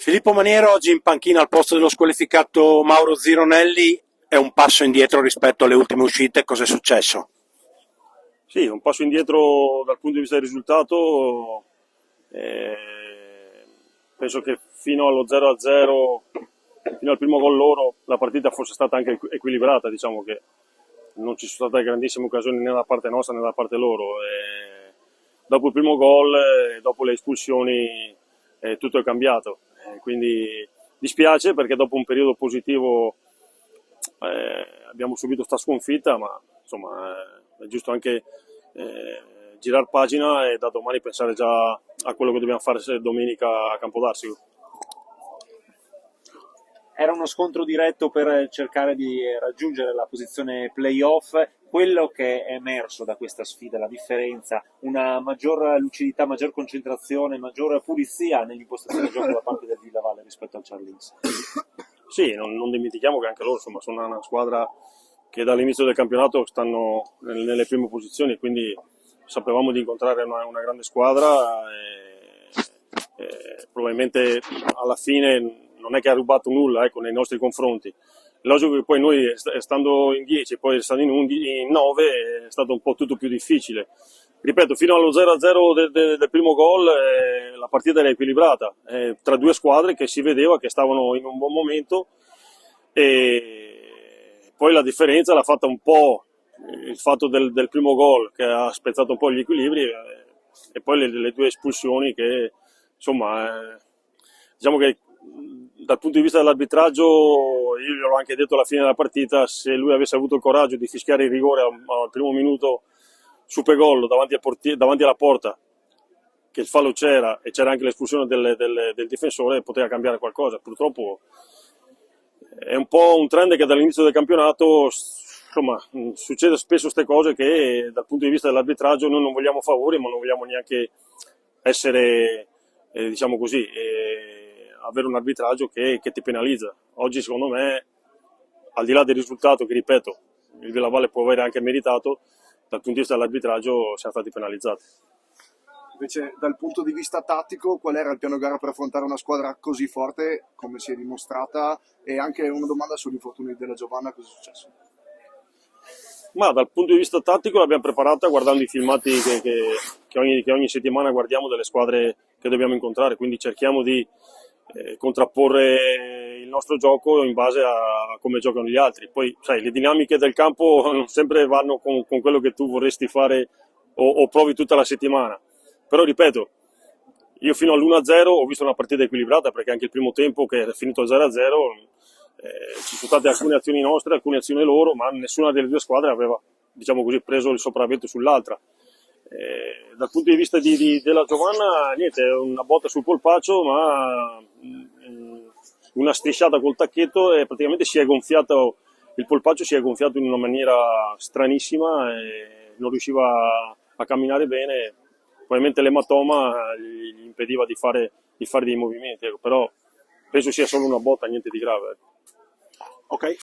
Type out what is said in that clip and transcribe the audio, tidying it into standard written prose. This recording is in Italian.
Filippo Maniero oggi in panchina al posto dello squalificato Mauro Zironelli, è un passo indietro rispetto alle ultime uscite. Cos'è successo? Sì, un passo indietro dal punto di vista del risultato. eh, Penso che fino allo 0-0, fino al primo gol loro, la partita fosse stata anche equilibrata, diciamo che non ci sono state grandissime occasioni né da parte nostra né da parte loro. Dopo il primo gol, dopo le espulsioni, tutto è cambiato. Quindi dispiace perché dopo un periodo positivo abbiamo subito sta sconfitta, ma insomma è giusto anche girare pagina e da domani pensare già a quello che dobbiamo fare domenica a Campodarsio. Era uno scontro diretto per cercare di raggiungere la posizione playoff. Quello che è emerso da questa sfida, la differenza, una maggior lucidità, maggior concentrazione, maggior pulizia nell'impostazione di gioco da parte del Villavalle rispetto al Charlins. Sì, non dimentichiamo che anche loro insomma, sono una squadra che dall'inizio del campionato stanno nelle prime posizioni, quindi sapevamo di incontrare una grande squadra e probabilmente alla fine non è che ha rubato nulla, ecco, nei nostri confronti. Logico che poi noi, stando in 10 e poi stando in 9, è stato un po' tutto più difficile. Ripeto, fino allo 0-0 del primo gol la partita era equilibrata, tra due squadre che si vedeva che stavano in un buon momento, e poi la differenza l'ha fatta un po' il fatto del primo gol che ha spezzato un po' gli equilibri, e poi le due espulsioni che insomma diciamo che dal punto di vista dell'arbitraggio, io gliel'ho anche detto alla fine della partita, se lui avesse avuto il coraggio di fischiare il rigore al primo minuto super gol davanti alla porta, che il fallo c'era e c'era anche l'espulsione del difensore, poteva cambiare qualcosa. Purtroppo è un po' un trend che dall'inizio del campionato insomma, succede spesso queste cose che dal punto di vista dell'arbitraggio noi non vogliamo favori, ma non vogliamo neanche essere, diciamo così, avere un arbitraggio che ti penalizza. Oggi secondo me, al di là del risultato che ripeto, il Villavalle può aver anche meritato, dal punto di vista dell'arbitraggio siamo stati penalizzati. Invece dal punto di vista tattico, qual era il piano gara per affrontare una squadra così forte come si è dimostrata? E anche una domanda sugli infortuni della Giovanna, cosa è successo? Ma dal punto di vista tattico l'abbiamo preparata guardando i filmati che ogni settimana guardiamo delle squadre che dobbiamo incontrare, quindi cerchiamo di contrapporre il nostro gioco in base a come giocano gli altri. Poi sai, le dinamiche del campo non sempre vanno con quello che tu vorresti fare o provi tutta la settimana. Però ripeto, io fino all'1-0 ho visto una partita equilibrata, perché anche il primo tempo che è finito al 0-0 ci sono state alcune azioni nostre, alcune azioni loro, ma nessuna delle due squadre aveva, diciamo così, preso il sopravvento sull'altra. Dal punto di vista della Giovanna, niente, è una botta sul polpaccio, ma una strisciata col tacchetto e praticamente si è gonfiato, il polpaccio si è gonfiato in una maniera stranissima e non riusciva a camminare bene. Probabilmente l'ematoma gli impediva di fare dei movimenti, però penso sia solo una botta, niente di grave. Ok.